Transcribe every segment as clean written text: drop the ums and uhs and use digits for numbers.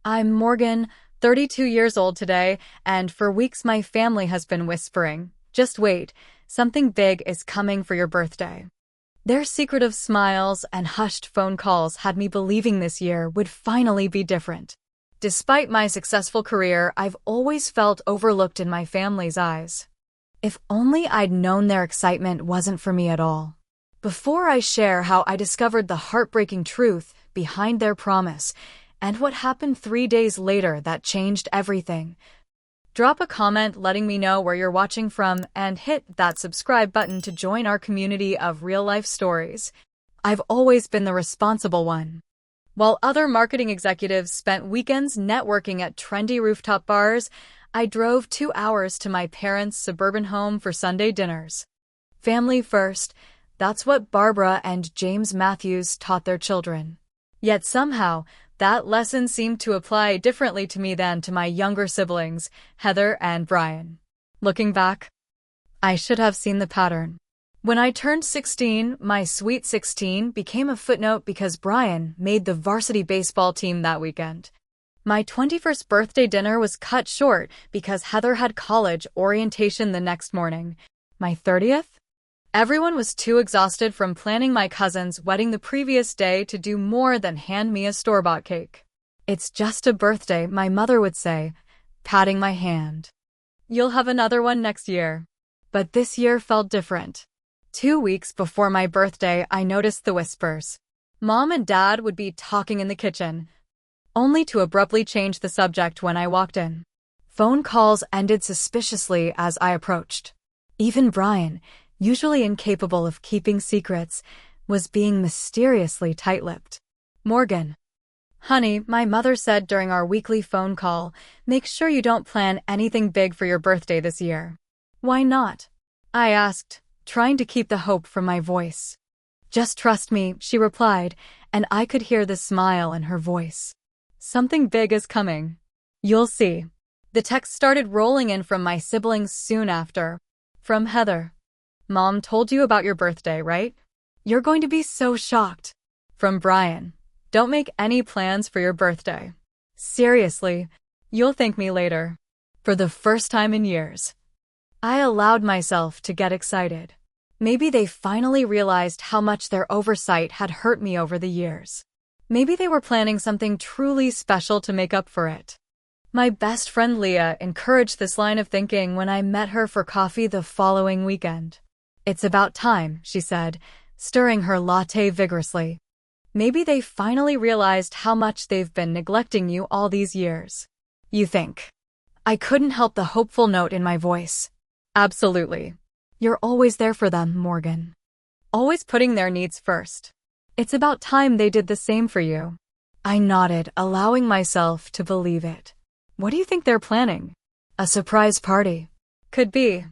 I'm Morgan, 32 years old today, and for weeks my family has been whispering, just wait, something big is coming for your birthday. Their secretive smiles and hushed phone calls had me believing this year would finally be different. Despite my successful career, I've always felt overlooked in my family's eyes. If only I'd known their excitement wasn't for me at all. Before I share how I discovered the heartbreaking truth behind their promise and what happened 3 days later that changed everything, drop a comment letting me know where you're watching from and hit that subscribe button to join our community of real-life stories. I've always been the responsible one. While other marketing executives spent weekends networking at trendy rooftop bars, I drove 2 hours to my parents' suburban home for Sunday dinners. Family first, that's what Barbara and James Matthews taught their children. Yet somehow, that lesson seemed to apply differently to me than to my younger siblings, Heather and Brian. Looking back, I should have seen the pattern. When I turned 16, my Sweet 16 became a footnote because Brian made the varsity baseball team that weekend. My 21st birthday dinner was cut short because Heather had college orientation the next morning. My 30th? Everyone was too exhausted from planning my cousin's wedding the previous day to do more than hand me a store-bought cake. It's just a birthday, my mother would say, patting my hand. You'll have another one next year. But this year felt different. 2 weeks before my birthday, I noticed the whispers. Mom and Dad would be talking in the kitchen, only to abruptly change the subject when I walked in. Phone calls ended suspiciously as I approached. Even Brian, usually incapable of keeping secrets, was being mysteriously tight-lipped. Morgan. Honey, my mother said during our weekly phone call, make sure you don't plan anything big for your birthday this year. Why not? I asked, trying to keep the hope from my voice. Just trust me, she replied, and I could hear the smile in her voice. Something big is coming. You'll see. The text started rolling in from my siblings soon after. From Heather. Mom told you about your birthday, right? You're going to be so shocked. From Brian. Don't make any plans for your birthday. Seriously, you'll thank me later. For the first time in years, I allowed myself to get excited. Maybe they finally realized how much their oversight had hurt me over the years. Maybe they were planning something truly special to make up for it. My best friend Leah encouraged this line of thinking when I met her for coffee the following weekend. It's about time, she said, stirring her latte vigorously. Maybe they finally realized how much they've been neglecting you all these years. You think? I couldn't help the hopeful note in my voice. Absolutely. You're always there for them, Morgan. Always putting their needs first. It's about time they did the same for you. I nodded, allowing myself to believe it. What do you think they're planning? A surprise party. Could be.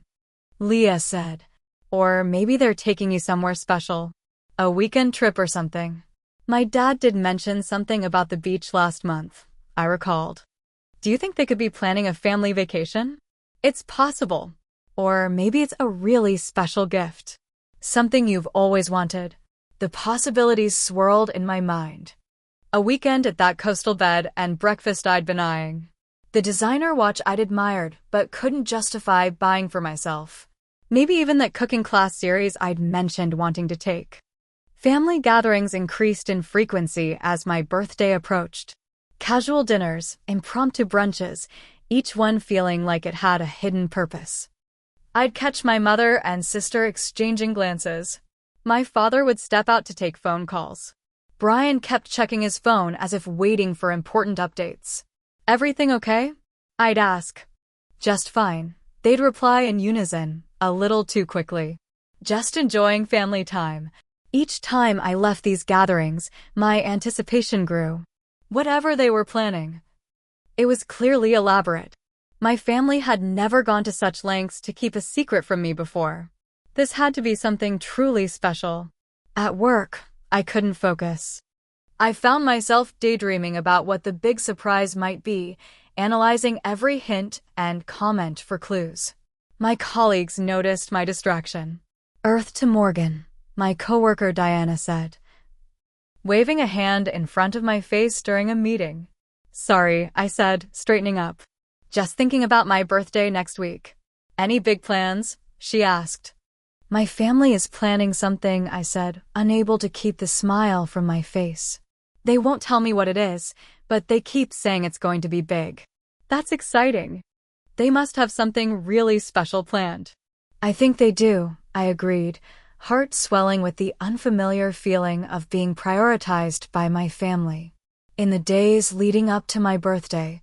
Leah said. Or maybe they're taking you somewhere special. A weekend trip or something. My dad did mention something about the beach last month, I recalled. Do you think they could be planning a family vacation? It's possible. Or maybe it's a really special gift. Something you've always wanted. The possibilities swirled in my mind. A weekend at that coastal bed and breakfast I'd been eyeing. The designer watch I'd admired but couldn't justify buying for myself. Maybe even that cooking class series I'd mentioned wanting to take. Family gatherings increased in frequency as my birthday approached. Casual dinners, impromptu brunches, each one feeling like it had a hidden purpose. I'd catch my mother and sister exchanging glances. My father would step out to take phone calls. Brian kept checking his phone as if waiting for important updates. Everything okay? I'd ask. Just fine. They'd reply in unison, a little too quickly. Just enjoying family time. Each time I left these gatherings, my anticipation grew. Whatever they were planning, it was clearly elaborate. My family had never gone to such lengths to keep a secret from me before. This had to be something truly special. At work, I couldn't focus. I found myself daydreaming about what the big surprise might be, analyzing every hint and comment for clues. My colleagues noticed my distraction. Earth to Morgan, my coworker Diana said, waving a hand in front of my face during a meeting. Sorry, I said, straightening up. Just thinking about my birthday next week. Any big plans? She asked. My family is planning something, I said, unable to keep the smile from my face. They won't tell me what it is, but they keep saying it's going to be big. That's exciting. They must have something really special planned. I think they do, I agreed, heart swelling with the unfamiliar feeling of being prioritized by my family. In the days leading up to my birthday,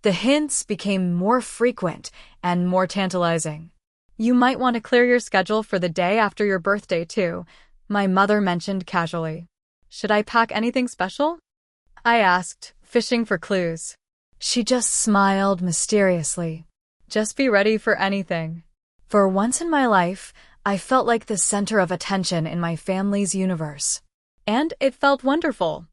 the hints became more frequent and more tantalizing. You might want to clear your schedule for the day after your birthday, too, my mother mentioned casually. Should I pack anything special? I asked, fishing for clues. She just smiled mysteriously. Just be ready for anything. For once in my life, I felt like the center of attention in my family's universe. And it felt wonderful.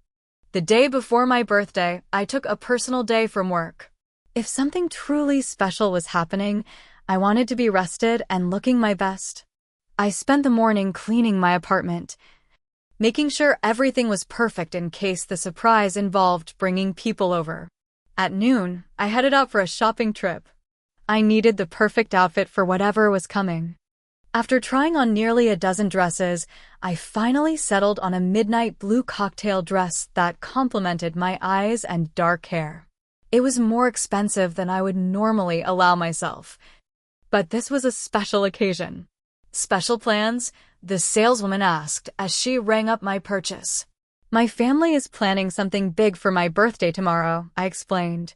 The day before my birthday, I took a personal day from work. If something truly special was happening, I wanted to be rested and looking my best. I spent the morning cleaning my apartment, making sure everything was perfect in case the surprise involved bringing people over. At noon, I headed out for a shopping trip. I needed the perfect outfit for whatever was coming. After trying on nearly a dozen dresses, I finally settled on a midnight blue cocktail dress that complemented my eyes and dark hair. It was more expensive than I would normally allow myself, but this was a special occasion. Special plans? The saleswoman asked as she rang up my purchase. My family is planning something big for my birthday tomorrow, I explained,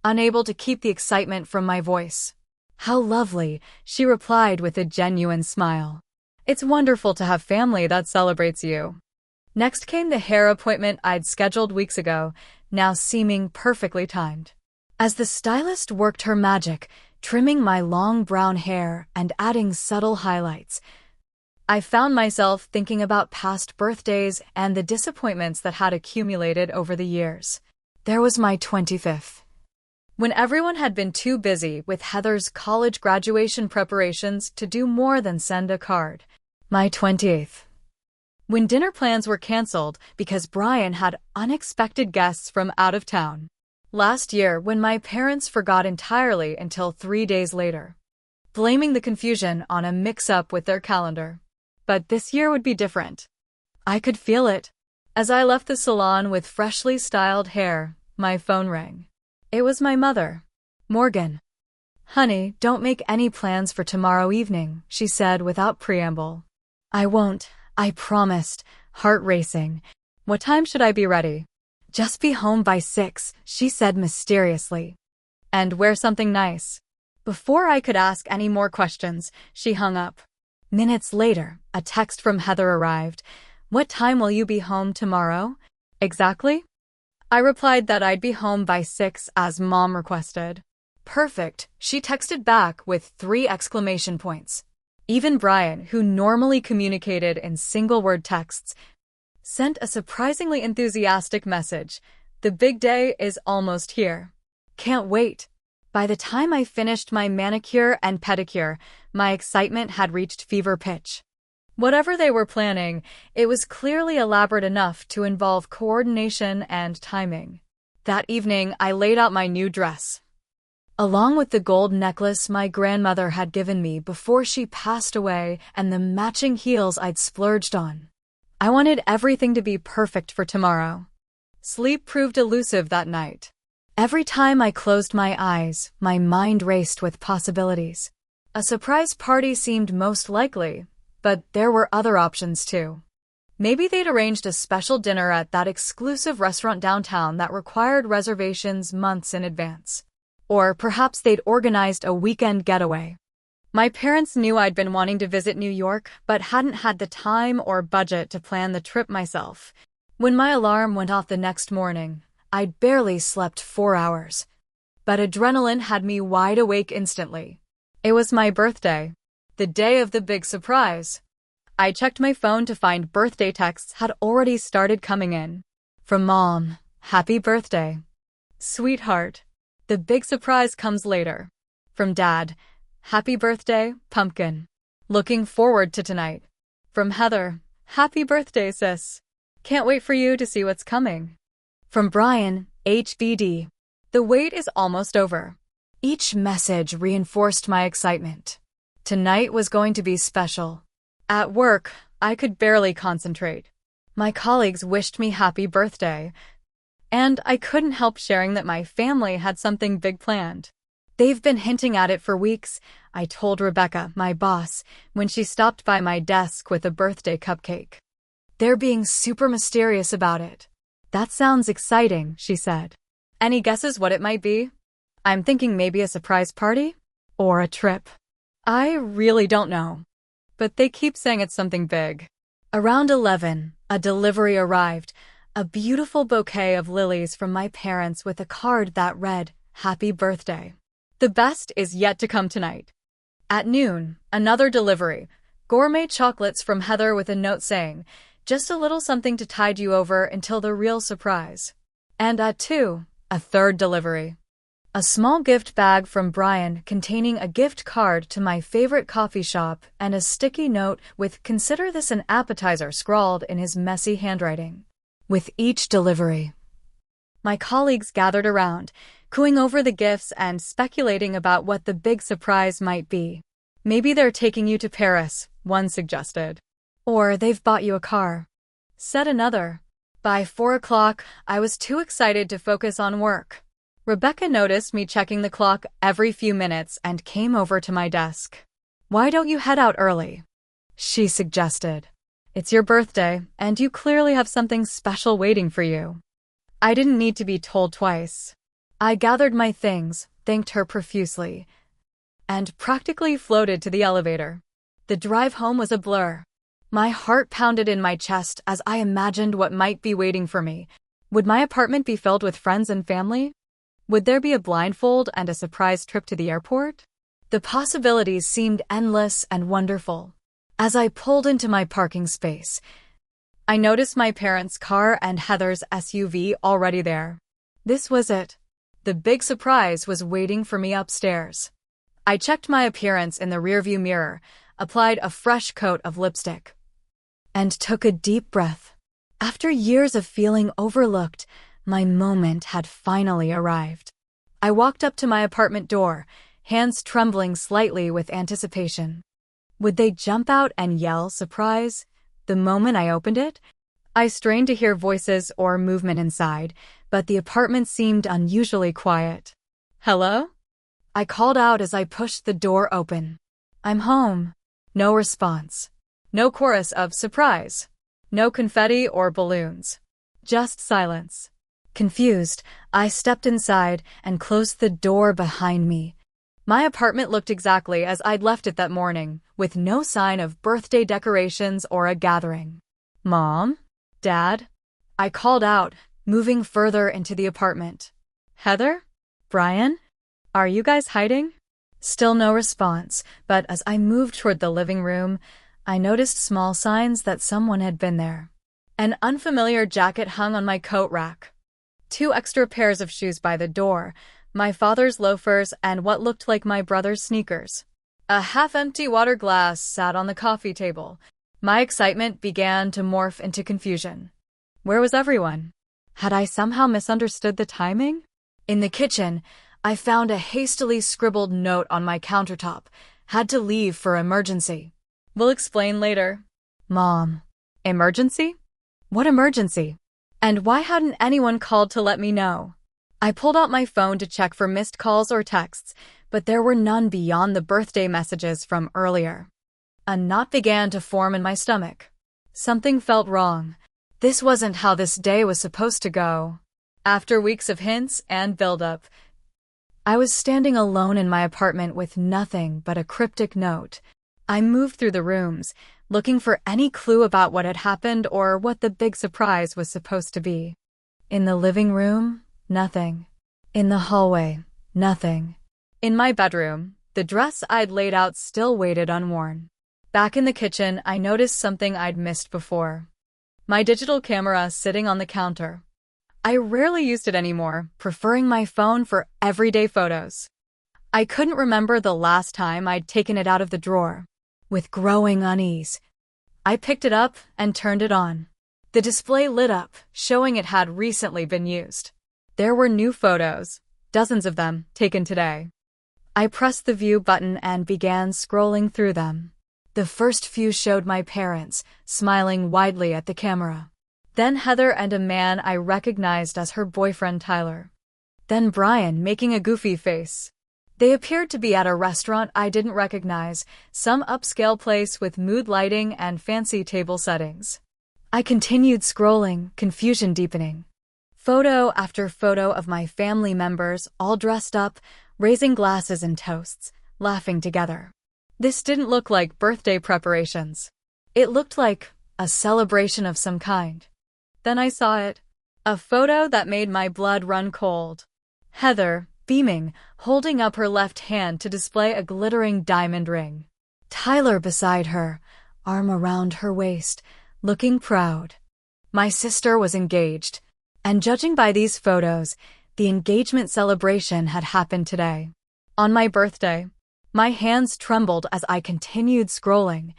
unable to keep the excitement from my voice. How lovely, she replied with a genuine smile. It's wonderful to have family that celebrates you. Next came the hair appointment I'd scheduled weeks ago, now seeming perfectly timed. As the stylist worked her magic, trimming my long brown hair and adding subtle highlights, I found myself thinking about past birthdays and the disappointments that had accumulated over the years. There was my 25th. When everyone had been too busy with Heather's college graduation preparations to do more than send a card. My 28th. When dinner plans were canceled because Brian had unexpected guests from out of town. Last year, when my parents forgot entirely until 3 days later, blaming the confusion on a mix-up with their calendar. But this year would be different. I could feel it. As I left the salon with freshly styled hair, my phone rang. It was my mother. Morgan. Honey, don't make any plans for tomorrow evening, she said without preamble. I won't, I promised, heart racing. What time should I be ready? Just be home by 6, she said mysteriously. And wear something nice. Before I could ask any more questions, she hung up. Minutes later, a text from Heather arrived. What time will you be home tomorrow? Exactly? I replied that I'd be home by 6 as Mom requested. Perfect, she texted back with 3 exclamation points. Even Brian, who normally communicated in single-word texts, sent a surprisingly enthusiastic message. The big day is almost here. Can't wait. By the time I finished my manicure and pedicure, my excitement had reached fever pitch. Whatever they were planning, it was clearly elaborate enough to involve coordination and timing. That evening, I laid out my new dress, along with the gold necklace my grandmother had given me before she passed away and the matching heels I'd splurged on. I wanted everything to be perfect for tomorrow. Sleep proved elusive that night. Every time I closed my eyes, my mind raced with possibilities. A surprise party seemed most likely, but there were other options too. Maybe they'd arranged a special dinner at that exclusive restaurant downtown that required reservations months in advance. Or perhaps they'd organized a weekend getaway. My parents knew I'd been wanting to visit New York, but hadn't had the time or budget to plan the trip myself. When my alarm went off the next morning, I'd barely slept 4 hours. But adrenaline had me wide awake instantly. It was my birthday, the day of the big surprise. I checked my phone to find birthday texts had already started coming in. From Mom, happy birthday. Sweetheart, the big surprise comes later. From Dad, happy birthday, pumpkin. Looking forward to tonight. From Heather, happy birthday, sis. Can't wait for you to see what's coming. From Brian, HBD. The wait is almost over. Each message reinforced my excitement. Tonight was going to be special. At work, I could barely concentrate. My colleagues wished me happy birthday, and I couldn't help sharing that my family had something big planned. They've been hinting at it for weeks, I told Rebecca, my boss, when she stopped by my desk with a birthday cupcake. They're being super mysterious about it. That sounds exciting, she said. Any guesses what it might be? I'm thinking maybe a surprise party? Or a trip. I really don't know. But they keep saying it's something big. Around 11, a delivery arrived, a beautiful bouquet of lilies from my parents with a card that read, "Happy birthday. The best is yet to come tonight." At noon, another delivery, gourmet chocolates from Heather with a note saying, "Just a little something to tide you over until the real surprise." And at 2, a third delivery. A small gift bag from Brian containing a gift card to my favorite coffee shop and a sticky note with "Consider this an appetizer" scrawled in his messy handwriting. With each delivery, my colleagues gathered around, cooing over the gifts and speculating about what the big surprise might be. "Maybe they're taking you to Paris," one suggested. "Or they've bought you a car," said another. By 4 o'clock, I was too excited to focus on work. Rebecca noticed me checking the clock every few minutes and came over to my desk. "Why don't you head out early?" she suggested. "It's your birthday, and you clearly have something special waiting for you." I didn't need to be told twice. I gathered my things, thanked her profusely, and practically floated to the elevator. The drive home was a blur. My heart pounded in my chest as I imagined what might be waiting for me. Would my apartment be filled with friends and family? Would there be a blindfold and a surprise trip to the airport? The possibilities seemed endless and wonderful. As I pulled into my parking space, I noticed my parents' car and Heather's SUV already there. This was it. The big surprise was waiting for me upstairs. I checked my appearance in the rearview mirror, applied a fresh coat of lipstick, and took a deep breath. After years of feeling overlooked, my moment had finally arrived. I walked up to my apartment door, hands trembling slightly with anticipation. Would they jump out and yell "surprise" the moment I opened it? I strained to hear voices or movement inside, but the apartment seemed unusually quiet. "Hello?" I called out as I pushed the door open. "I'm home." No response. No chorus of "surprise." No confetti or balloons. Just silence. Confused, I stepped inside and closed the door behind me. My apartment looked exactly as I'd left it that morning, with no sign of birthday decorations or a gathering. "Mom? Dad?" I called out, moving further into the apartment. "Heather? Brian? Are you guys hiding?" Still no response, but as I moved toward the living room, I noticed small signs that someone had been there. An unfamiliar jacket hung on my coat rack. 2 extra pairs of shoes by the door, my father's loafers and what looked like my brother's sneakers. A half-empty water glass sat on the coffee table. My excitement began to morph into confusion. Where was everyone? Had I somehow misunderstood the timing? In the kitchen, I found a hastily scribbled note on my countertop. Had to leave for emergency. Will explain later. Mom. Emergency? What emergency? And why hadn't anyone called to let me know? I pulled out my phone to check for missed calls or texts, but there were none beyond the birthday messages from earlier. A knot began to form in my stomach. Something felt wrong. This wasn't how this day was supposed to go. After weeks of hints and build-up, I was standing alone in my apartment with nothing but a cryptic note. I moved through the rooms, looking for any clue about what had happened or what the big surprise was supposed to be. In the living room, nothing. In the hallway, nothing. In my bedroom, the dress I'd laid out still waited unworn. Back in the kitchen, I noticed something I'd missed before. My digital camera sitting on the counter. I rarely used it anymore, preferring my phone for everyday photos. I couldn't remember the last time I'd taken it out of the drawer. With growing unease, I picked it up and turned it on. The display lit up, showing it had recently been used. There were new photos, dozens of them, taken today. I pressed the view button and began scrolling through them. The first few showed my parents, smiling widely at the camera. Then Heather and a man I recognized as her boyfriend Tyler. Then Brian making a goofy face. They appeared to be at a restaurant I didn't recognize, some upscale place with mood lighting and fancy table settings. I continued scrolling, confusion deepening. Photo after photo of my family members, all dressed up, raising glasses and toasts, laughing together. This didn't look like birthday preparations. It looked like a celebration of some kind. Then I saw it. A photo that made my blood run cold. Heather, beaming, holding up her left hand to display a glittering diamond ring. Tyler beside her, arm around her waist, looking proud. My sister was engaged, and judging by these photos, the engagement celebration had happened today. On my birthday, my hands trembled as I continued scrolling.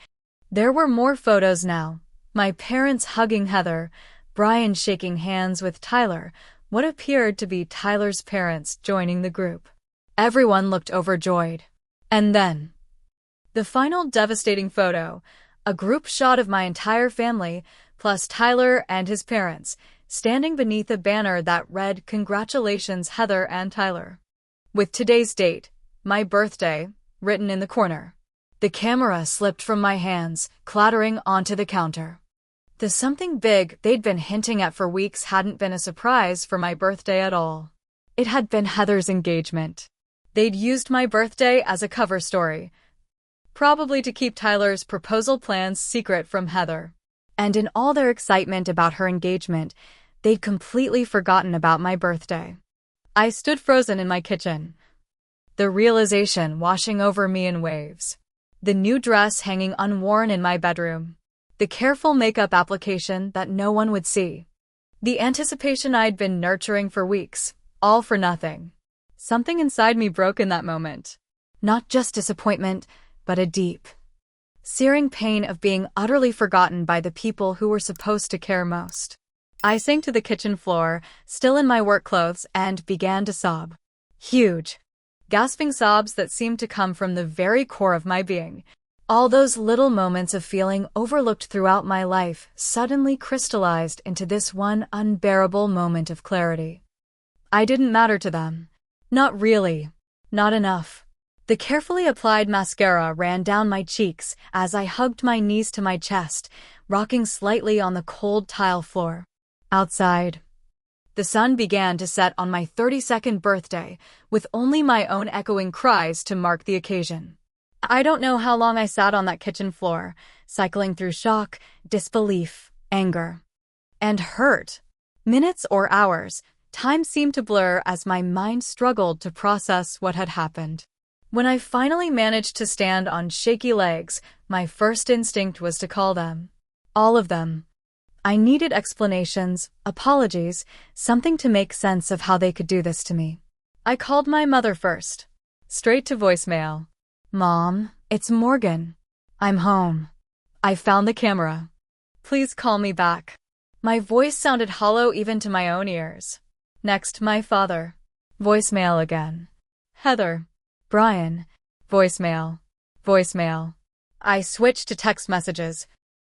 There were more photos now. My parents hugging Heather, Brian shaking hands with Tyler, what appeared to be Tyler's parents joining the group. Everyone looked overjoyed. And then, the final devastating photo, a group shot of my entire family, plus Tyler and his parents, standing beneath a banner that read, "Congratulations, Heather and Tyler," with today's date, my birthday, written in the corner. The camera slipped from my hands, clattering onto the counter. The something big they'd been hinting at for weeks hadn't been a surprise for my birthday at all. It had been Heather's engagement. They'd used my birthday as a cover story, probably to keep Tyler's proposal plans secret from Heather. And in all their excitement about her engagement, they'd completely forgotten about my birthday. I stood frozen in my kitchen, the realization washing over me in waves. The new dress hanging unworn in my bedroom. The careful makeup application that no one would see. The anticipation I'd been nurturing for weeks, all for nothing. Something inside me broke in that moment. Not just disappointment, but a deep, searing pain of being utterly forgotten by the people who were supposed to care most. I sank to the kitchen floor, still in my work clothes, and began to sob. Huge, gasping sobs that seemed to come from the very core of my being. All those little moments of feeling overlooked throughout my life suddenly crystallized into this one unbearable moment of clarity. I didn't matter to them. Not really. Not enough. The carefully applied mascara ran down my cheeks as I hugged my knees to my chest, rocking slightly on the cold tile floor. Outside, the sun began to set on my 32nd birthday, with only my own echoing cries to mark the occasion. I don't know how long I sat on that kitchen floor, cycling through shock, disbelief, anger, and hurt. Minutes or hours, time seemed to blur as my mind struggled to process what had happened. When I finally managed to stand on shaky legs, my first instinct was to call them. All of them. I needed explanations, apologies, something to make sense of how they could do this to me. I called my mother first. Straight to voicemail. "Mom, it's Morgan. I'm home. I found the camera. Please call me back." My voice sounded hollow even to my own ears. Next, my father. Voicemail again. "Heather. Brian." Voicemail. Voicemail. I switched to text messages,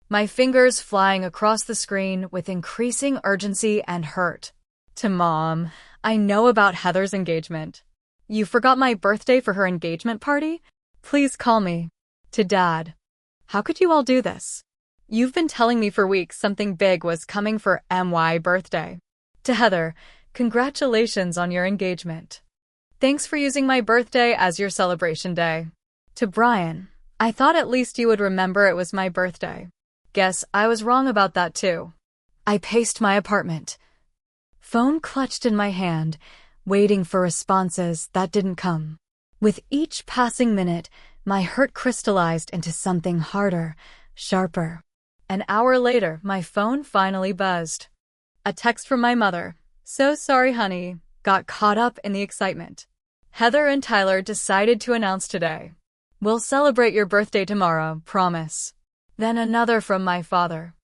my fingers flying across the screen with increasing urgency and hurt. To Mom, "I know about Heather's engagement. You forgot my birthday for her engagement party? Please call me." To Dad, "How could you all do this? You've been telling me for weeks something big was coming for my birthday." To Heather, "Congratulations on your engagement. Thanks for using my birthday as your celebration day." To Brian, "I thought at least you would remember it was my birthday. Guess I was wrong about that too." I paced my apartment, phone clutched in my hand, waiting for responses that didn't come. With each passing minute, my hurt crystallized into something harder, sharper. An hour later, my phone finally buzzed. A text from my mother. "So sorry, honey. Got caught up in the excitement. Heather and Tyler decided to announce today. We'll celebrate your birthday tomorrow, promise." Then another from my father.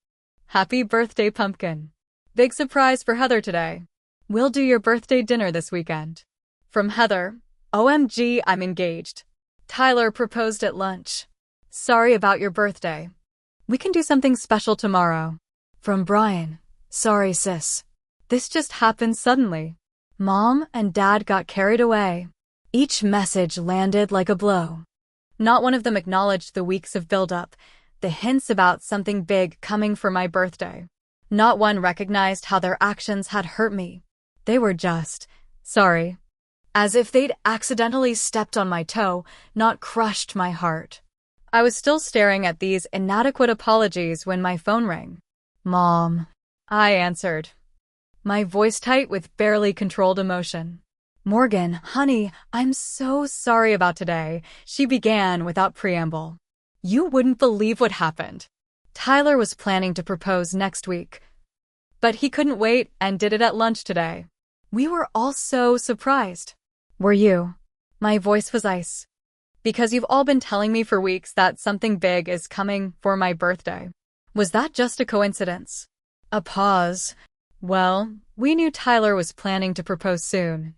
"Happy birthday, pumpkin. Big surprise for Heather today. We'll do your birthday dinner this weekend. From Heather, OMG, I'm engaged. Tyler proposed at lunch. Sorry about your birthday. We can do something special tomorrow. From Brian, sorry sis. This just happened suddenly. Mom and Dad got carried away. Each message landed like a blow. Not one of them acknowledged the weeks of build-up, the hints about something big coming for my birthday. Not one recognized how their actions had hurt me. They were just, sorry. As if they'd accidentally stepped on my toe, not crushed my heart. I was still staring at these inadequate apologies when my phone rang. Mom. I answered, my voice tight with barely controlled emotion. Morgan, honey, I'm so sorry about today, she began without preamble. You wouldn't believe what happened. Tyler was planning to propose next week. But he couldn't wait and did it at lunch today. We were all so surprised. Were you? My voice was ice. Because you've all been telling me for weeks that something big is coming for my birthday. Was that just a coincidence? A pause. Well, we knew Tyler was planning to propose soon.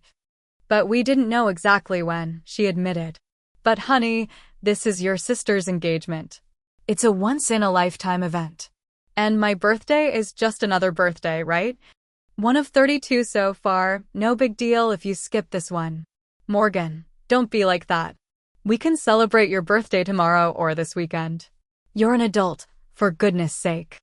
But we didn't know exactly when, she admitted. But honey, this is your sister's engagement. It's a once-in-a-lifetime event. And my birthday is just another birthday, right? One of 32 so far, no big deal if you skip this one. Morgan, don't be like that. We can celebrate your birthday tomorrow or this weekend. You're an adult, for goodness sake.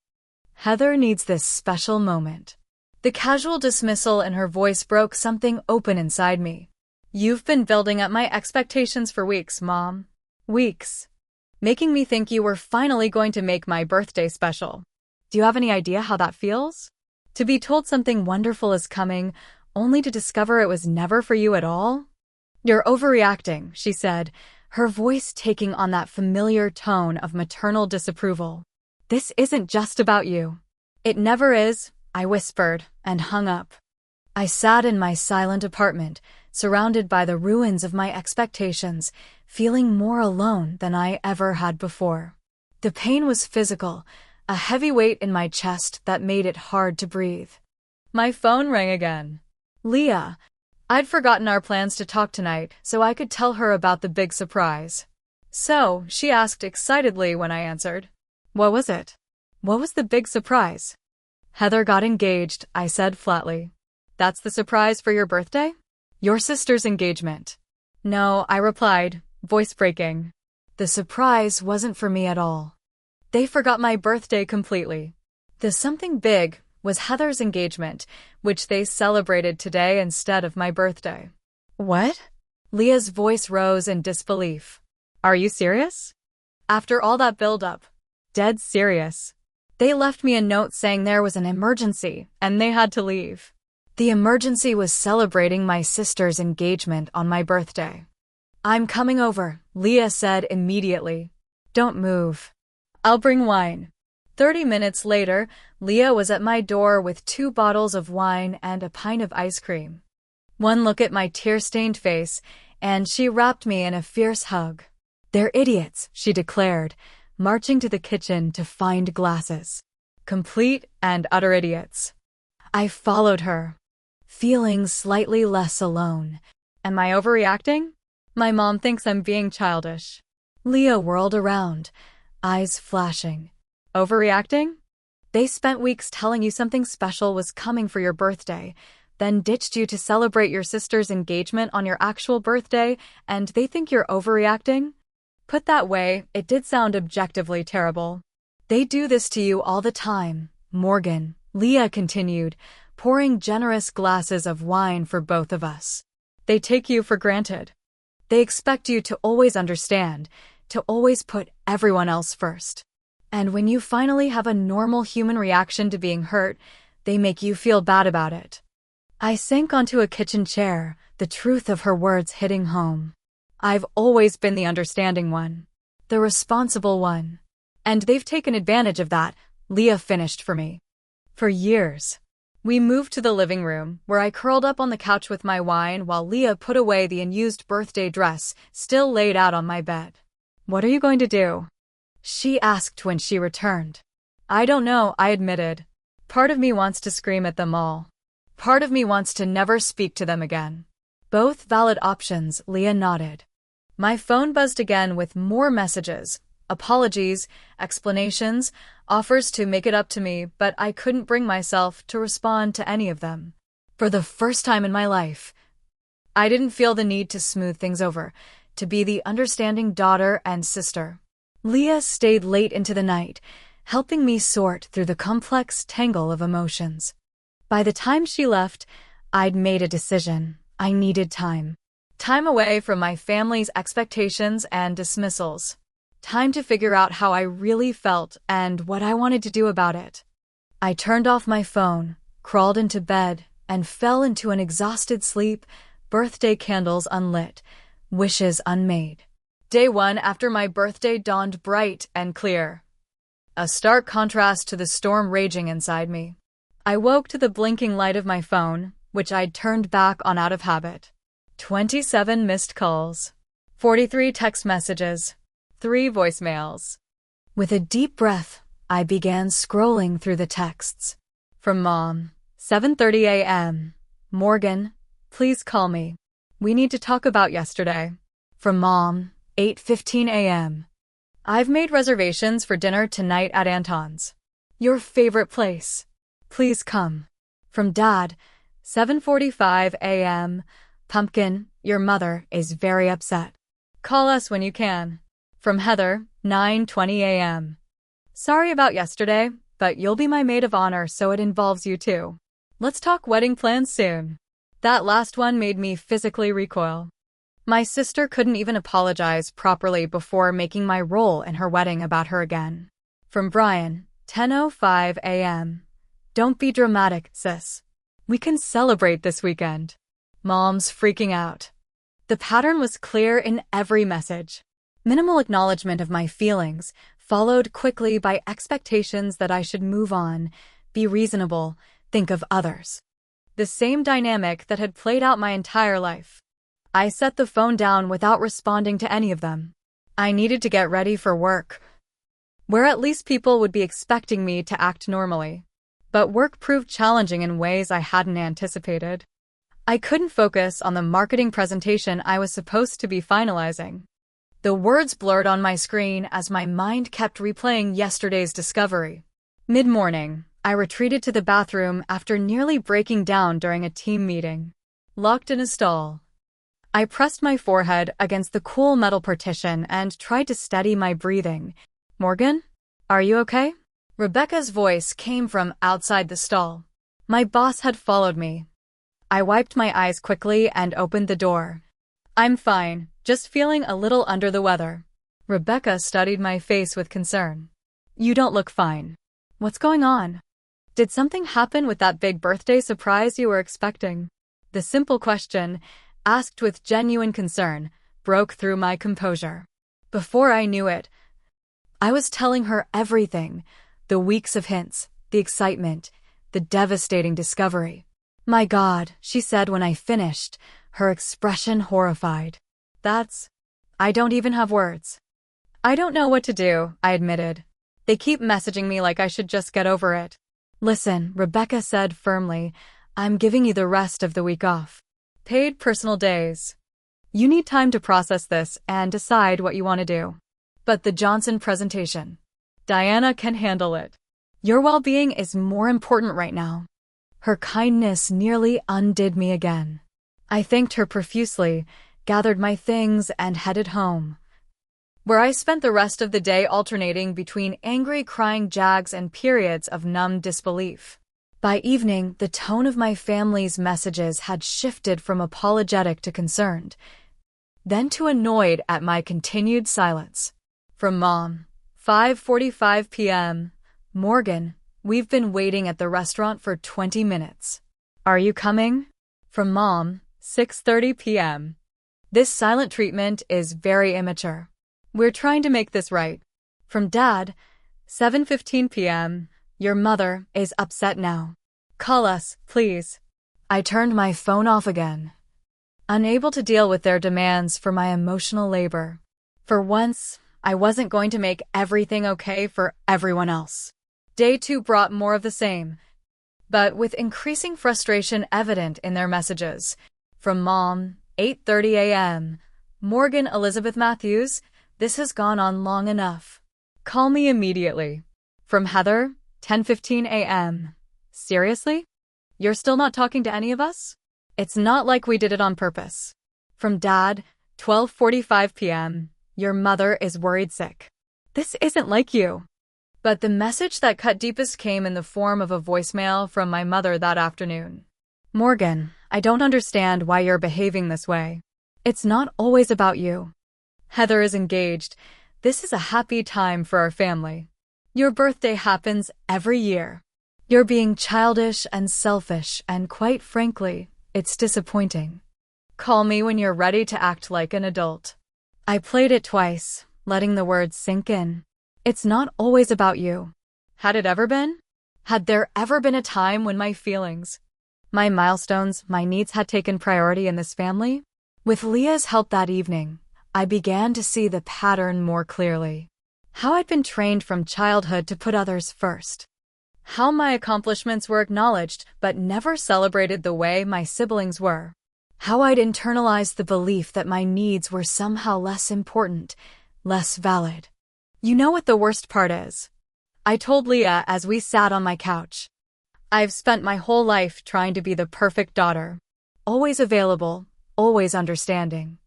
Heather needs this special moment. The casual dismissal in her voice broke something open inside me. You've been building up my expectations for weeks, Mom. Weeks. Making me think you were finally going to make my birthday special. Do you have any idea how that feels? To be told something wonderful is coming, only to discover it was never for you at all? You're overreacting, she said, her voice taking on that familiar tone of maternal disapproval. This isn't just about you. It never is, I whispered, and hung up. I sat in my silent apartment, surrounded by the ruins of my expectations, feeling more alone than I ever had before. The pain was physical, a heavy weight in my chest that made it hard to breathe. My phone rang again. Leah. I'd forgotten our plans to talk tonight, so I could tell her about the big surprise. So, she asked excitedly when I answered. What was it? What was the big surprise? Heather got engaged, I said flatly. That's the surprise for your birthday? Your sister's engagement. No, I replied, voice breaking. The surprise wasn't for me at all. They forgot my birthday completely. The something big was Heather's engagement, which they celebrated today instead of my birthday. What? Leah's voice rose in disbelief. Are you serious? After all that build-up. Dead serious. They left me a note saying there was an emergency, and they had to leave. The emergency was celebrating my sister's engagement on my birthday. I'm coming over, Leah said immediately. Don't move. I'll bring wine. 30 minutes later, Leah was at my door with 2 bottles of wine and a pint of ice cream. One look at my tear-stained face, and she wrapped me in a fierce hug. They're idiots, she declared, marching to the kitchen to find glasses. Complete and utter idiots. I followed her, feeling slightly less alone. Am I overreacting? My mom thinks I'm being childish. Leah whirled around, eyes flashing. Overreacting? They spent weeks telling you something special was coming for your birthday, then ditched you to celebrate your sister's engagement on your actual birthday, and they think you're overreacting? Put that way, it did sound objectively terrible. They do this to you all the time, Morgan, Leah continued, pouring generous glasses of wine for both of us. They take you for granted. They expect you to always understand, to always put everyone else first. And when you finally have a normal human reaction to being hurt, they make you feel bad about it. I sank onto a kitchen chair, the truth of her words hitting home. I've always been the understanding one, the responsible one. And they've taken advantage of that, Leah finished for me. For years. We moved to the living room, where I curled up on the couch with my wine while Leah put away the unused birthday dress, still laid out on my bed. What are you going to do? She asked when she returned. I don't know, I admitted. Part of me wants to scream at them all. Part of me wants to never speak to them again. Both valid options, Leah nodded. My phone buzzed again with more messages. Apologies, explanations, offers to make it up to me, but I couldn't bring myself to respond to any of them. For the first time in my life, I didn't feel the need to smooth things over, to be the understanding daughter and sister. Leah stayed late into the night, helping me sort through the complex tangle of emotions. By the time she left, I'd made a decision. I needed time. Time away from my family's expectations and dismissals. Time to figure out how I really felt and what I wanted to do about it. I turned off my phone, crawled into bed, and fell into an exhausted sleep, birthday candles unlit, wishes unmade. Day 1 after my birthday dawned bright and clear. A stark contrast to the storm raging inside me. I woke to the blinking light of my phone, which I'd turned back on out of habit. 27 missed calls. 43 text messages. 3 voicemails. With a deep breath, I began scrolling through the texts. From Mom, 7:30 a.m. Morgan, please call me. We need to talk about yesterday. From Mom, 8:15 a.m. I've made reservations for dinner tonight at Anton's. Your favorite place. Please come. From Dad, 7:45 a.m. Pumpkin, your mother is very upset. Call us when you can. From Heather, 9:20 a.m. Sorry about yesterday, but you'll be my maid of honor, so it involves you too. Let's talk wedding plans soon. That last one made me physically recoil. My sister couldn't even apologize properly before making my role in her wedding about her again. From Brian, 10:05 a.m. Don't be dramatic, sis. We can celebrate this weekend. Mom's freaking out. The pattern was clear in every message. Minimal acknowledgement of my feelings, followed quickly by expectations that I should move on, be reasonable, think of others. The same dynamic that had played out my entire life. I set the phone down without responding to any of them. I needed to get ready for work, where at least people would be expecting me to act normally. But work proved challenging in ways I hadn't anticipated. I couldn't focus on the marketing presentation I was supposed to be finalizing. The words blurred on my screen as my mind kept replaying yesterday's discovery. Mid-morning, I retreated to the bathroom after nearly breaking down during a team meeting. Locked in a stall, I pressed my forehead against the cool metal partition and tried to steady my breathing. Morgan? Are you okay? Rebecca's voice came from outside the stall. My boss had followed me. I wiped my eyes quickly and opened the door. I'm fine, just feeling a little under the weather. Rebecca studied my face with concern. You don't look fine. What's going on? Did something happen with that big birthday surprise you were expecting? The simple question, asked with genuine concern, broke through my composure. Before I knew it, I was telling her everything, the weeks of hints, the excitement, the devastating discovery. My God, she said when I finished, her expression horrified. I don't even have words. I don't know what to do, I admitted. They keep messaging me like I should just get over it. Listen, Rebecca said firmly, I'm giving you the rest of the week off. Paid personal days. You need time to process this and decide what you want to do. But the Johnson presentation. Diana can handle it. Your well-being is more important right now. Her kindness nearly undid me again. I thanked her profusely, gathered my things, and headed home, where I spent the rest of the day alternating between angry crying jags and periods of numb disbelief. By evening, the tone of my family's messages had shifted from apologetic to concerned, then to annoyed at my continued silence. From Mom, 5:45 p.m. Morgan, we've been waiting at the restaurant for 20 minutes. Are you coming? From Mom, 6:30 p.m. This silent treatment is very immature. We're trying to make this right. From Dad, 7:15 p.m. Your mother is upset now. Call us, please. I turned my phone off again, unable to deal with their demands for my emotional labor. For once, I wasn't going to make everything okay for everyone else. Day 2 brought more of the same. but with increasing frustration evident in their messages. From Mom, 8:30 a.m. Morgan Elizabeth Matthews, this has gone on long enough. Call me immediately. From Heather, 10:15 a.m. Seriously? You're still not talking to any of us? It's not like we did it on purpose. From Dad, 12:45 p.m. Your mother is worried sick. This isn't like you. But the message that cut deepest came in the form of a voicemail from my mother that afternoon. Morgan, I don't understand why you're behaving this way. It's not always about you. Heather is engaged. This is a happy time for our family. Your birthday happens every year. You're being childish and selfish, and quite frankly, it's disappointing. Call me when you're ready to act like an adult. I played it twice, letting the words sink in. It's not always about you. Had it ever been? Had there ever been a time when my feelings, my milestones, my needs had taken priority in this family? With Leah's help that evening, I began to see the pattern more clearly. How I'd been trained from childhood to put others first. How my accomplishments were acknowledged but never celebrated the way my siblings were. How I'd internalized the belief that my needs were somehow less important, less valid. You know what the worst part is? I told Leah as we sat on my couch. I've spent my whole life trying to be the perfect daughter. Always available, always understanding.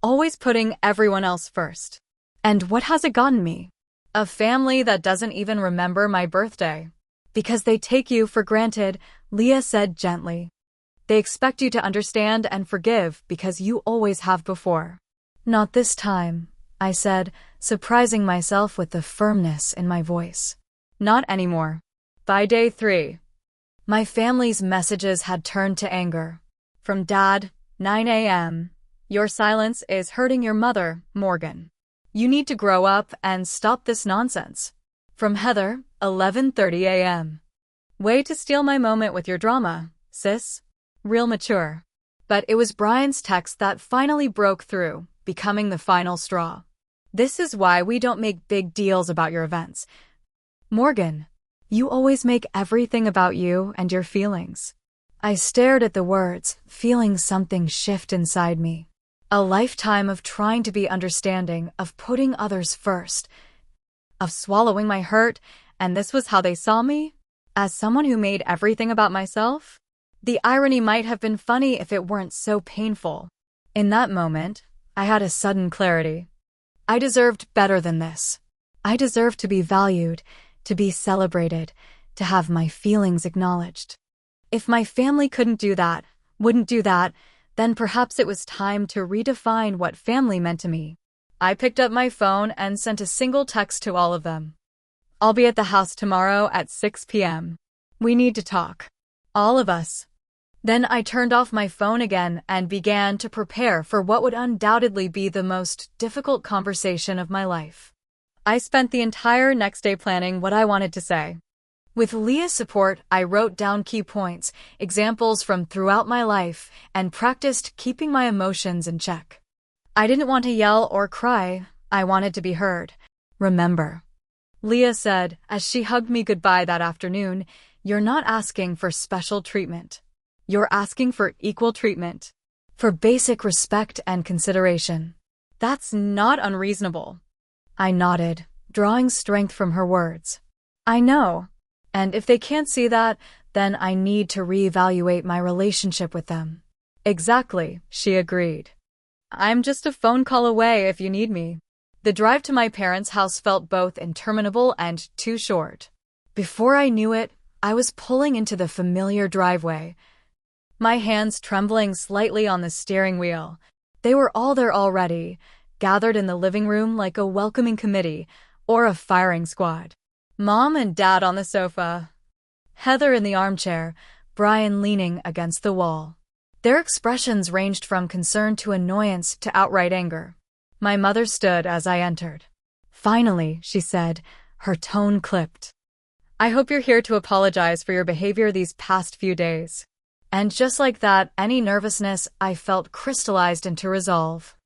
Always putting everyone else first. And what has it gotten me? A family that doesn't even remember my birthday. Because they take you for granted, Leah said gently. They expect you to understand and forgive because you always have before. Not this time, I said, surprising myself with the firmness in my voice. Not anymore. By day 3. My family's messages had turned to anger. From Dad, 9 a.m. Your silence is hurting your mother, Morgan. You need to grow up and stop this nonsense. From Heather, 11:30 a.m. Way to steal my moment with your drama, sis. Real mature. But it was Brian's text that finally broke through, becoming the final straw. This is why we don't make big deals about your events. Morgan, you always make everything about you and your feelings. I stared at the words, feeling something shift inside me. A lifetime of trying to be understanding, of putting others first, of swallowing my hurt, and this was how they saw me? As someone who made everything about myself? The irony might have been funny if it weren't so painful. In that moment, I had a sudden clarity. I deserved better than this. I deserved to be valued, to be celebrated, to have my feelings acknowledged. If my family couldn't do that, wouldn't do that, then perhaps it was time to redefine what family meant to me. I picked up my phone and sent a single text to all of them. I'll be at the house tomorrow at 6 p.m. We need to talk. All of us. Then I turned off my phone again and began to prepare for what would undoubtedly be the most difficult conversation of my life. I spent the entire next day planning what I wanted to say. With Leah's support, I wrote down key points, examples from throughout my life, and practiced keeping my emotions in check. I didn't want to yell or cry. I wanted to be heard. Remember, Leah said as she hugged me goodbye that afternoon, you're not asking for special treatment. You're asking for equal treatment. For basic respect and consideration. That's not unreasonable. I nodded, drawing strength from her words. I know. And if they can't see that, then I need to reevaluate my relationship with them. Exactly, she agreed. I'm just a phone call away if you need me. The drive to my parents' house felt both interminable and too short. Before I knew it, I was pulling into the familiar driveway, my hands trembling slightly on the steering wheel. They were all there already, gathered in the living room like a welcoming committee or a firing squad. Mom and Dad on the sofa, Heather in the armchair, Brian leaning against the wall. Their expressions ranged from concern to annoyance to outright anger. My mother stood as I entered. Finally, she said, her tone clipped. I hope you're here to apologize for your behavior these past few days. And just like that, any nervousness I felt crystallized into resolve.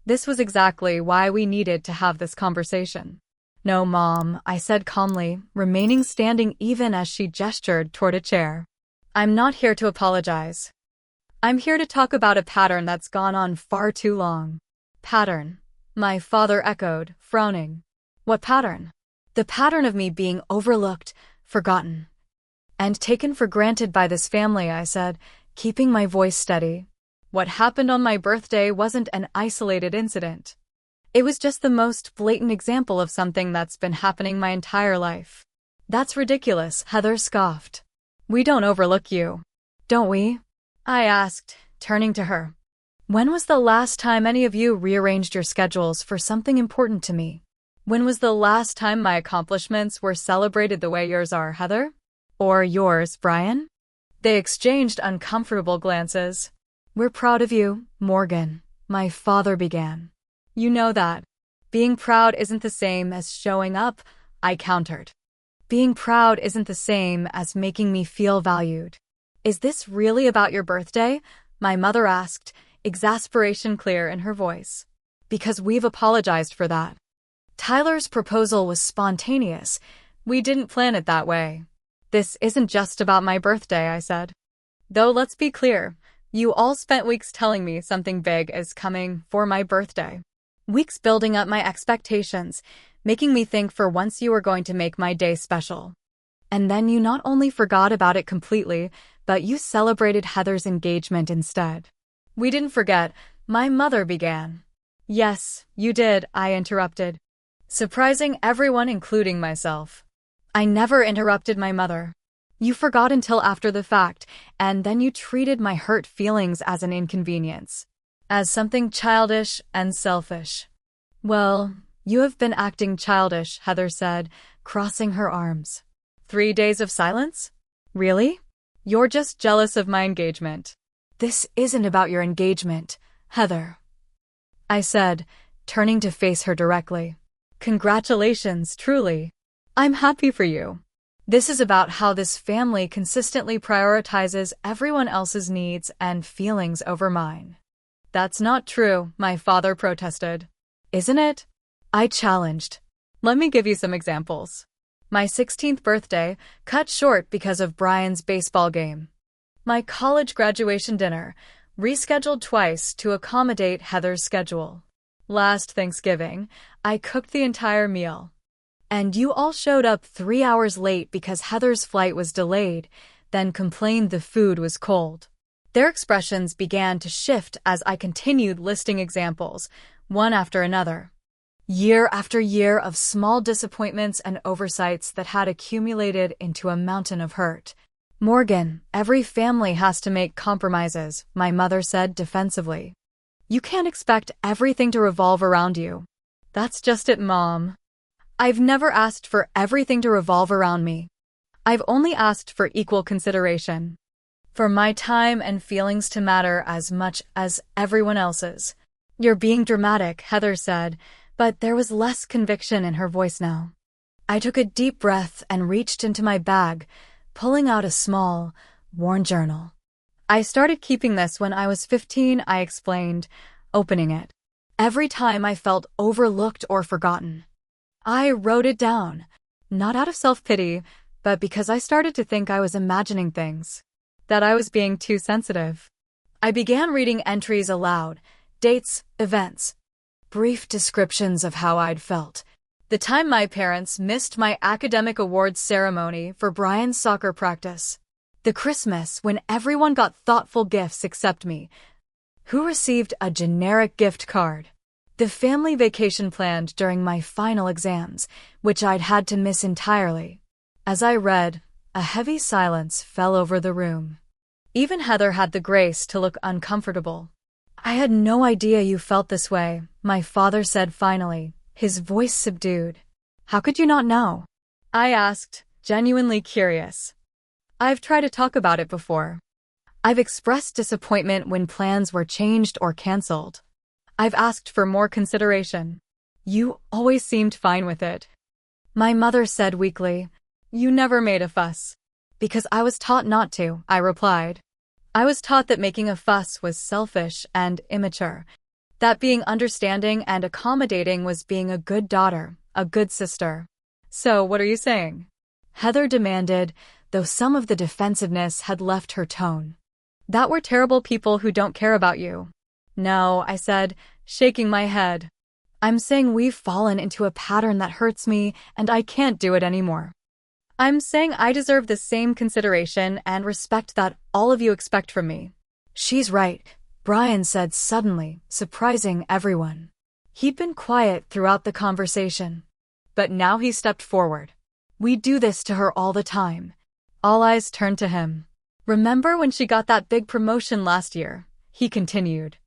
This was exactly why we needed to have this conversation. No, Mom, I said calmly, remaining standing even as she gestured toward a chair. I'm not here to apologize. I'm here to talk about a pattern that's gone on far too long. Pattern, my father echoed, frowning. What pattern? The pattern of me being overlooked, forgotten, and taken for granted by this family, I said, keeping my voice steady. What happened on my birthday wasn't an isolated incident. It was just the most blatant example of something that's been happening my entire life. That's ridiculous, Heather scoffed. We don't overlook you, don't we? I asked, turning to her. When was the last time any of you rearranged your schedules for something important to me? When was the last time my accomplishments were celebrated the way yours are, Heather? Or yours, Brian? They exchanged uncomfortable glances. We're proud of you, Morgan, my father began. You know that. Being proud isn't the same as showing up, I countered. Being proud isn't the same as making me feel valued. Is this really about your birthday? My mother asked, exasperation clear in her voice. Because we've apologized for that. Tyler's proposal was spontaneous. We didn't plan it that way. This isn't just about my birthday, I said. Though let's be clear, you all spent weeks telling me something big is coming for my birthday. Weeks building up my expectations, making me think for once you were going to make my day special. And then you not only forgot about it completely, but you celebrated Heather's engagement instead. We didn't forget, my mother began. Yes, you did, I interrupted, surprising everyone including myself. I never interrupted my mother. You forgot until after the fact, and then you treated my hurt feelings as an inconvenience, as something childish and selfish. Well, you have been acting childish, Heather said, crossing her arms. 3 days of silence? Really? You're just jealous of my engagement. This isn't about your engagement, Heather, I said, turning to face her directly. Congratulations, truly. I'm happy for you. This is about how this family consistently prioritizes everyone else's needs and feelings over mine. That's not true, my father protested. Isn't it? I challenged. Let me give you some examples. My 16th birthday, cut short because of Brian's baseball game. My college graduation dinner, rescheduled twice to accommodate Heather's schedule. Last Thanksgiving, I cooked the entire meal. And you all showed up 3 hours late because Heather's flight was delayed, then complained the food was cold. Their expressions began to shift as I continued listing examples, one after another. Year after year of small disappointments and oversights that had accumulated into a mountain of hurt. Morgan, every family has to make compromises, my mother said defensively. You can't expect everything to revolve around you. That's just it, Mom. I've never asked for everything to revolve around me. I've only asked for equal consideration. For my time and feelings to matter as much as everyone else's. You're being dramatic, Heather said, but there was less conviction in her voice now. I took a deep breath and reached into my bag, pulling out a small, worn journal. I started keeping this when I was 15, I explained, opening it. Every time I felt overlooked or forgotten. I wrote it down, not out of self-pity, but because I started to think I was imagining things, that I was being too sensitive. I began reading entries aloud, dates, events, brief descriptions of how I'd felt. The time my parents missed my academic awards ceremony for Brian's soccer practice. The Christmas when everyone got thoughtful gifts except me, who received a generic gift card. The family vacation planned during my final exams, which I'd had to miss entirely. As I read, a heavy silence fell over the room. Even Heather had the grace to look uncomfortable. I had no idea you felt this way, my father said finally, his voice subdued. How could you not know? I asked, genuinely curious. I've tried to talk about it before. I've expressed disappointment when plans were changed or canceled. I've asked for more consideration. You always seemed fine with it. My mother said weakly, You never made a fuss. Because I was taught not to, I replied. I was taught that making a fuss was selfish and immature. That being understanding and accommodating was being a good daughter, a good sister. So what are you saying? Heather demanded, though some of the defensiveness had left her tone. That we're terrible people who don't care about you. No, I said, shaking my head. I'm saying we've fallen into a pattern that hurts me and I can't do it anymore. I'm saying I deserve the same consideration and respect that all of you expect from me. She's right, Brian said suddenly, surprising everyone. He'd been quiet throughout the conversation, but now he stepped forward. We do this to her all the time. All eyes turned to him. Remember when she got that big promotion last year? He continued.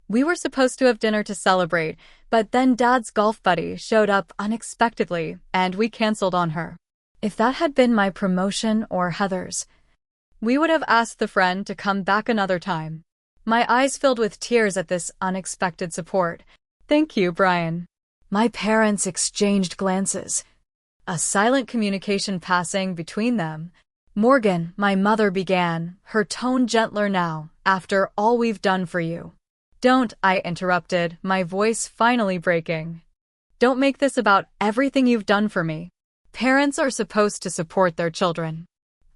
We were supposed to have dinner to celebrate, but then Dad's golf buddy showed up unexpectedly and we canceled on her. If that had been my promotion or Heather's, we would have asked the friend to come back another time. My eyes filled with tears at this unexpected support. Thank you, Brian. My parents exchanged glances, a silent communication passing between them. Morgan, my mother began, her tone gentler now, after all we've done for you. Don't, I interrupted, my voice finally breaking. Don't make this about everything you've done for me. Parents are supposed to support their children.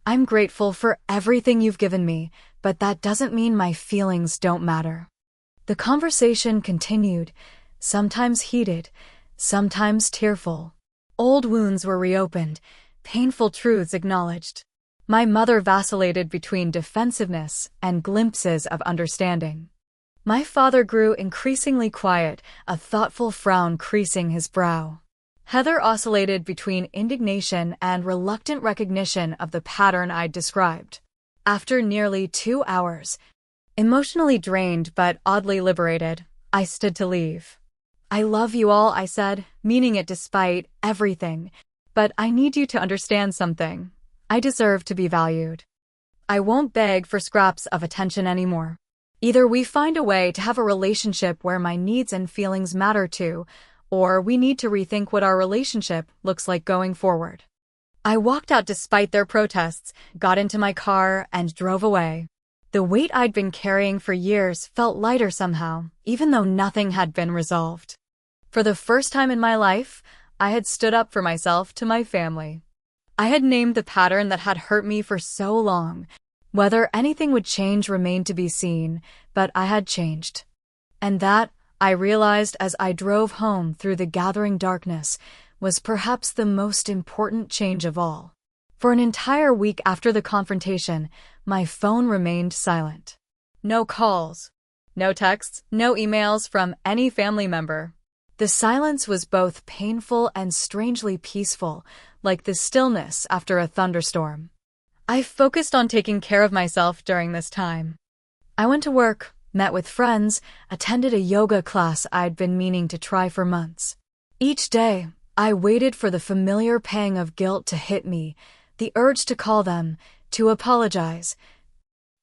I'm grateful for everything you've given me, but that doesn't mean my feelings don't matter. The conversation continued, sometimes heated, sometimes tearful. Old wounds were reopened, painful truths acknowledged. My mother vacillated between defensiveness and glimpses of understanding. My father grew increasingly quiet, a thoughtful frown creasing his brow. Heather oscillated between indignation and reluctant recognition of the pattern I'd described. After nearly 2 hours, emotionally drained but oddly liberated, I stood to leave. I love you all, I said, meaning it despite everything, but I need you to understand something. I deserve to be valued. I won't beg for scraps of attention anymore. Either we find a way to have a relationship where my needs and feelings matter too, or we need to rethink what our relationship looks like going forward. I walked out despite their protests, got into my car, and drove away. The weight I'd been carrying for years felt lighter somehow, even though nothing had been resolved. For the first time in my life, I had stood up for myself to my family. I had named the pattern that had hurt me for so long. Whether anything would change remained to be seen, but I had changed. And that, I realized as I drove home through the gathering darkness, was perhaps the most important change of all. For an entire week after the confrontation, my phone remained silent. No calls, no texts, no emails from any family member. The silence was both painful and strangely peaceful, like the stillness after a thunderstorm. I focused on taking care of myself during this time. I went to work, met with friends, attended a yoga class I'd been meaning to try for months. Each day, I waited for the familiar pang of guilt to hit me, the urge to call them, to apologize,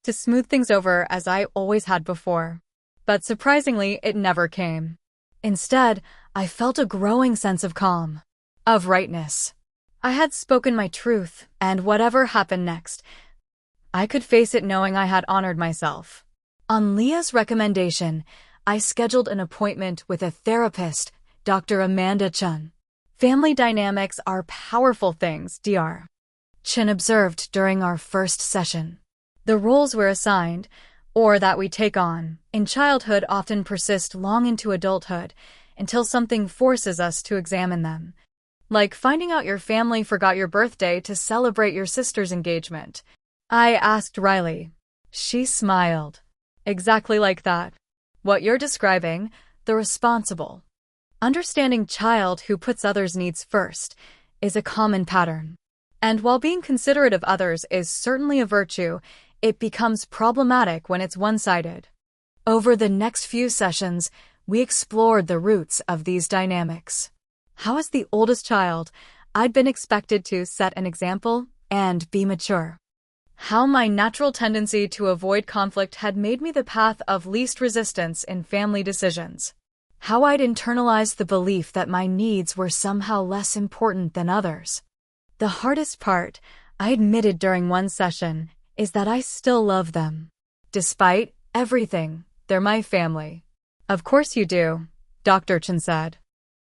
to smooth things over as I always had before. But surprisingly, it never came. Instead, I felt a growing sense of calm, of rightness. I had spoken my truth, and whatever happened next, I could face it knowing I had honored myself. On Leah's recommendation, I scheduled an appointment with a therapist, Dr. Amanda Chun. Family dynamics are powerful things, Dr. Chun observed during our first session. The roles we're assigned, or that we take on, in childhood often persist long into adulthood until something forces us to examine them. Like finding out your family forgot your birthday to celebrate your sister's engagement. I asked Riley. She smiled. Exactly like that. What you're describing, the responsible, understanding child who puts others' needs first, is a common pattern. And while being considerate of others is certainly a virtue, it becomes problematic when it's one-sided. Over the next few sessions, we explored the roots of these dynamics. How, as the oldest child, I'd been expected to set an example and be mature. How my natural tendency to avoid conflict had made me the path of least resistance in family decisions. How I'd internalized the belief that my needs were somehow less important than others. The hardest part, I admitted during one session, is that I still love them. Despite everything, they're my family. Of course you do, Dr. Chun said.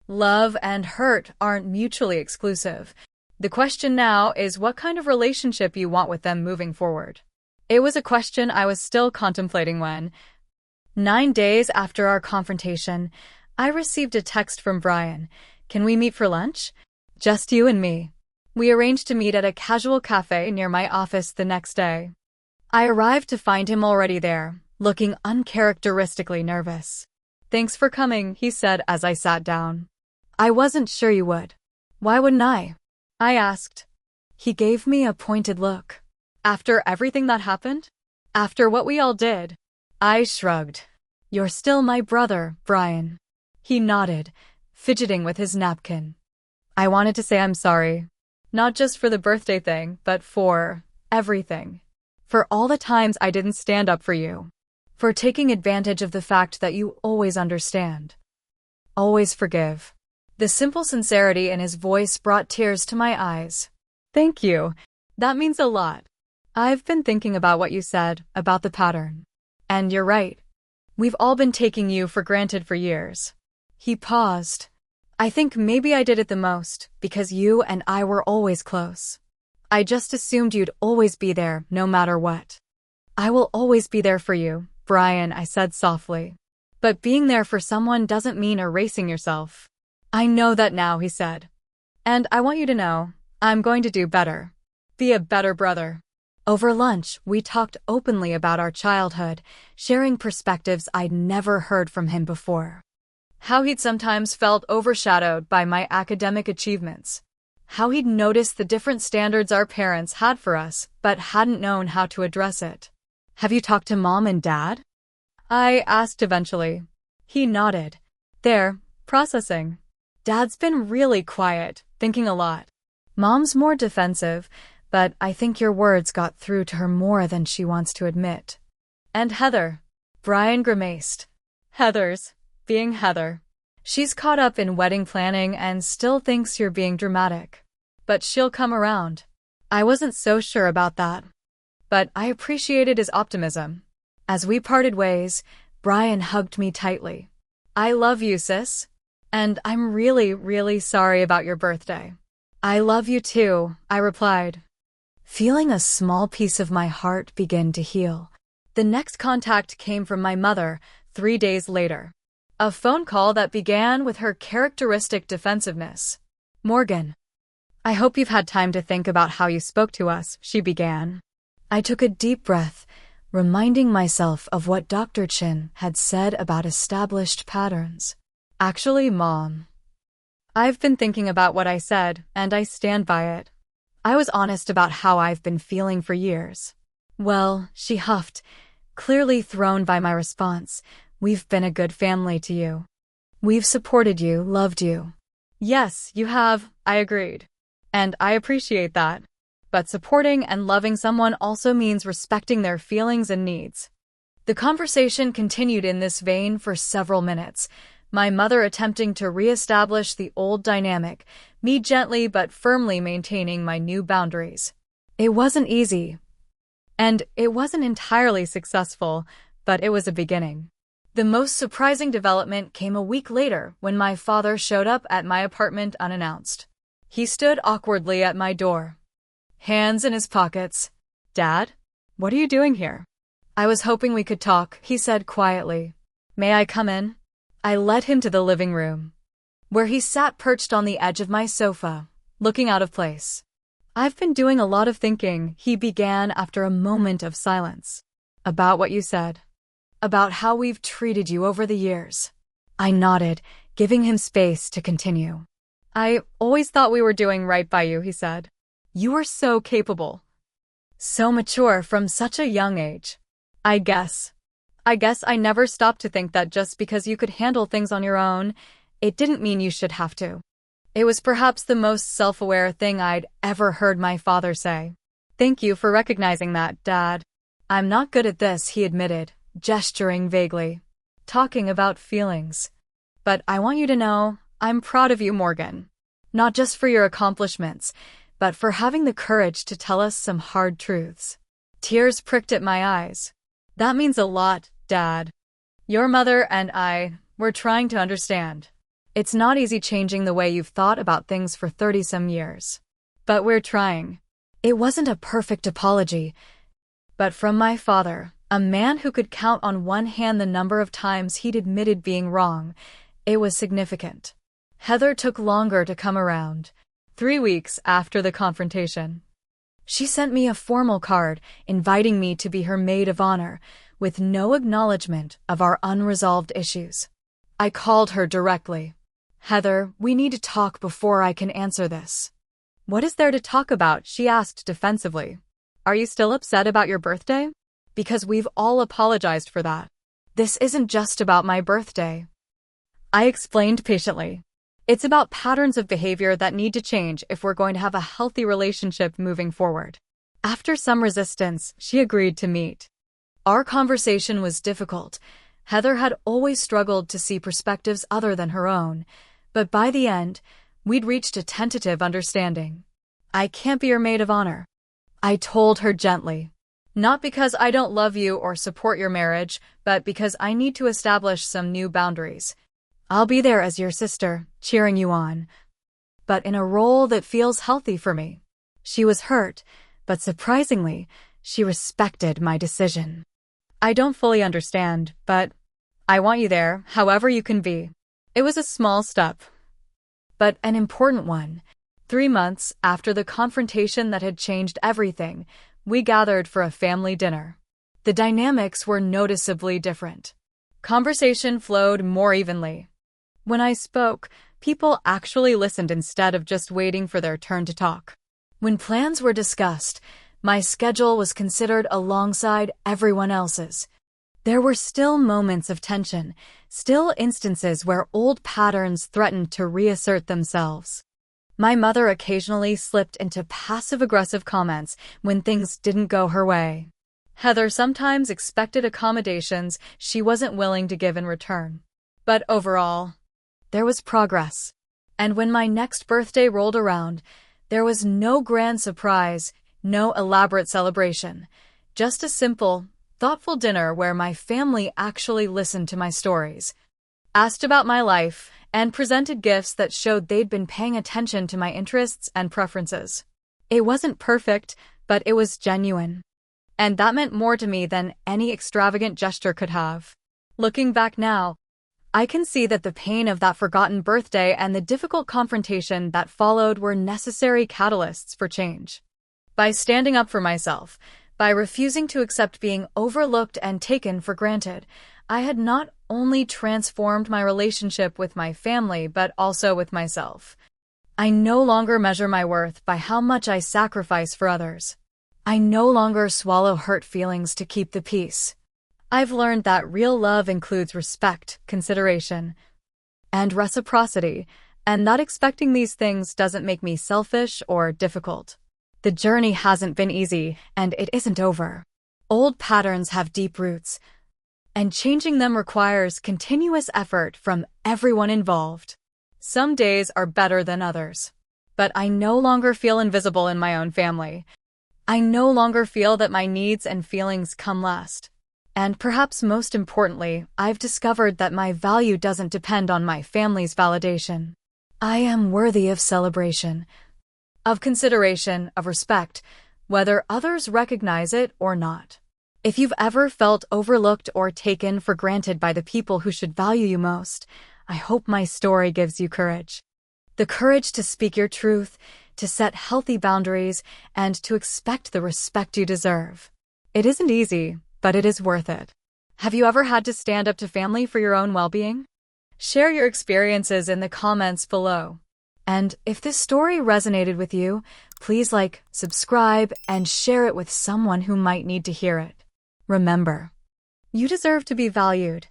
Love and hurt aren't mutually exclusive. The question now is what kind of relationship you want with them moving forward. It was a question I was still contemplating when, 9 days after our confrontation, I received a text from Brian. Can we meet for lunch? Just you and me. We arranged to meet at a casual cafe near my office the next day. I arrived to find him already there, looking uncharacteristically nervous. Thanks for coming, he said as I sat down. I wasn't sure you would. Why wouldn't I? I asked. He gave me a pointed look. After everything that happened? After what we all did? I shrugged. You're still my brother, Brian. He nodded, fidgeting with his napkin. I wanted to say I'm sorry. Not just for the birthday thing, but for everything. For all the times I didn't stand up for you. For taking advantage of the fact that you always understand. Always forgive. The simple sincerity in his voice brought tears to my eyes. Thank you. That means a lot. I've been thinking about what you said, about the pattern. And you're right. We've all been taking you for granted for years. He paused. I think maybe I did it the most, because you and I were always close. I just assumed you'd always be there, no matter what. I will always be there for you, Brian, I said softly. But being there for someone doesn't mean erasing yourself. I know that now, he said. And I want you to know, I'm going to do better. Be a better brother. Over lunch, we talked openly about our childhood, sharing perspectives I'd never heard from him before. How he'd sometimes felt overshadowed by my academic achievements. How he'd noticed the different standards our parents had for us, but hadn't known how to address it. Have you talked to Mom and Dad? I asked eventually. He nodded. They're processing. Dad's been really quiet, thinking a lot. Mom's more defensive, but I think your words got through to her more than she wants to admit. And Heather. Brian grimaced. Heather's being Heather. She's caught up in wedding planning and still thinks you're being dramatic. But she'll come around. I wasn't so sure about that. But I appreciated his optimism. As we parted ways, Brian hugged me tightly. I love you, sis. And I'm really, really sorry about your birthday. I love you too, I replied. Feeling a small piece of my heart begin to heal. The next contact came from my mother 3 days later. A phone call that began with her characteristic defensiveness. Morgan. I hope you've had time to think about how you spoke to us, she began. I took a deep breath, reminding myself of what Dr. Chin had said about established patterns. Actually, Mom, I've been thinking about what I said, and I stand by it. I was honest about how I've been feeling for years. Well, she huffed, clearly thrown by my response. We've been a good family to you. We've supported you, loved you. Yes, you have, I agreed. And I appreciate that. But supporting and loving someone also means respecting their feelings and needs. The conversation continued in this vein for several minutes, my mother attempting to re-establish the old dynamic, me gently but firmly maintaining my new boundaries. It wasn't easy. And it wasn't entirely successful, but it was a beginning. The most surprising development came a week later when my father showed up at my apartment unannounced. He stood awkwardly at my door, hands in his pockets. Dad? What are you doing here? I was hoping we could talk, he said quietly. May I come in? I led him to the living room, where he sat perched on the edge of my sofa, looking out of place. I've been doing a lot of thinking, he began after a moment of silence. About what you said. About how we've treated you over the years. I nodded, giving him space to continue. I always thought we were doing right by you, he said. You were so capable. So mature from such a young age. I guess I never stopped to think that just because you could handle things on your own, it didn't mean you should have to. It was perhaps the most self-aware thing I'd ever heard my father say. Thank you for recognizing that, Dad. I'm not good at this, he admitted, gesturing vaguely. Talking about feelings. But I want you to know, I'm proud of you, Morgan. Not just for your accomplishments, but for having the courage to tell us some hard truths. Tears pricked at my eyes. That means a lot, Dad. Your mother and I, we're trying to understand. It's not easy changing the way you've thought about things for 30-some years. but we're trying. It wasn't a perfect apology, but from my father, a man who could count on one hand the number of times he'd admitted being wrong, it was significant. Heather took longer to come around, 3 weeks after the confrontation. She sent me a formal card inviting me to be her maid of honor, with no acknowledgement of our unresolved issues. I called her directly. "Heather, we need to talk before I can answer this." "What is there to talk about?" she asked defensively. "Are you still upset about your birthday? Because we've all apologized for that. This isn't just about my birthday." I explained patiently. It's about patterns of behavior that need to change if we're going to have a healthy relationship moving forward. After some resistance, she agreed to meet. Our conversation was difficult. Heather had always struggled to see perspectives other than her own, but by the end, we'd reached a tentative understanding. "I can't be your maid of honor," I told her gently. "Not because I don't love you or support your marriage, but because I need to establish some new boundaries. I'll be there as your sister, cheering you on, but in a role that feels healthy for me." She was hurt, but surprisingly, she respected my decision. "I don't fully understand, but I want you there, however you can be." It was a small step, but an important one. 3 months after the confrontation that had changed everything, we gathered for a family dinner. The dynamics were noticeably different. Conversation flowed more evenly. When I spoke, people actually listened instead of just waiting for their turn to talk. When plans were discussed, my schedule was considered alongside everyone else's. There were still moments of tension, still instances where old patterns threatened to reassert themselves. My mother occasionally slipped into passive-aggressive comments when things didn't go her way. Heather sometimes expected accommodations she wasn't willing to give in return. But overall, there was progress. And when my next birthday rolled around, there was no grand surprise, no elaborate celebration, just a simple, thoughtful dinner where my family actually listened to my stories, asked about my life, and presented gifts that showed they'd been paying attention to my interests and preferences. It wasn't perfect, but it was genuine. And that meant more to me than any extravagant gesture could have. Looking back now, I can see that the pain of that forgotten birthday and the difficult confrontation that followed were necessary catalysts for change. By standing up for myself, by refusing to accept being overlooked and taken for granted, I had not only transformed my relationship with my family but also with myself. I no longer measure my worth by how much I sacrifice for others. I no longer swallow hurt feelings to keep the peace. I've learned that real love includes respect, consideration, and reciprocity, and that expecting these things doesn't make me selfish or difficult. The journey hasn't been easy, and it isn't over. Old patterns have deep roots, and changing them requires continuous effort from everyone involved. Some days are better than others, but I no longer feel invisible in my own family. I no longer feel that my needs and feelings come last. And perhaps most importantly, I've discovered that my value doesn't depend on my family's validation. I am worthy of celebration, of consideration, of respect, whether others recognize it or not. If you've ever felt overlooked or taken for granted by the people who should value you most, I hope my story gives you courage. The courage to speak your truth, to set healthy boundaries, and to expect the respect you deserve. It isn't easy, but it is worth it. Have you ever had to stand up to family for your own well-being? Share your experiences in the comments below. And if this story resonated with you, please like, subscribe, and share it with someone who might need to hear it. Remember, you deserve to be valued,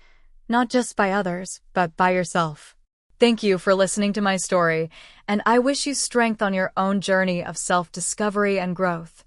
not just by others, but by yourself. Thank you for listening to my story, and I wish you strength on your own journey of self-discovery and growth.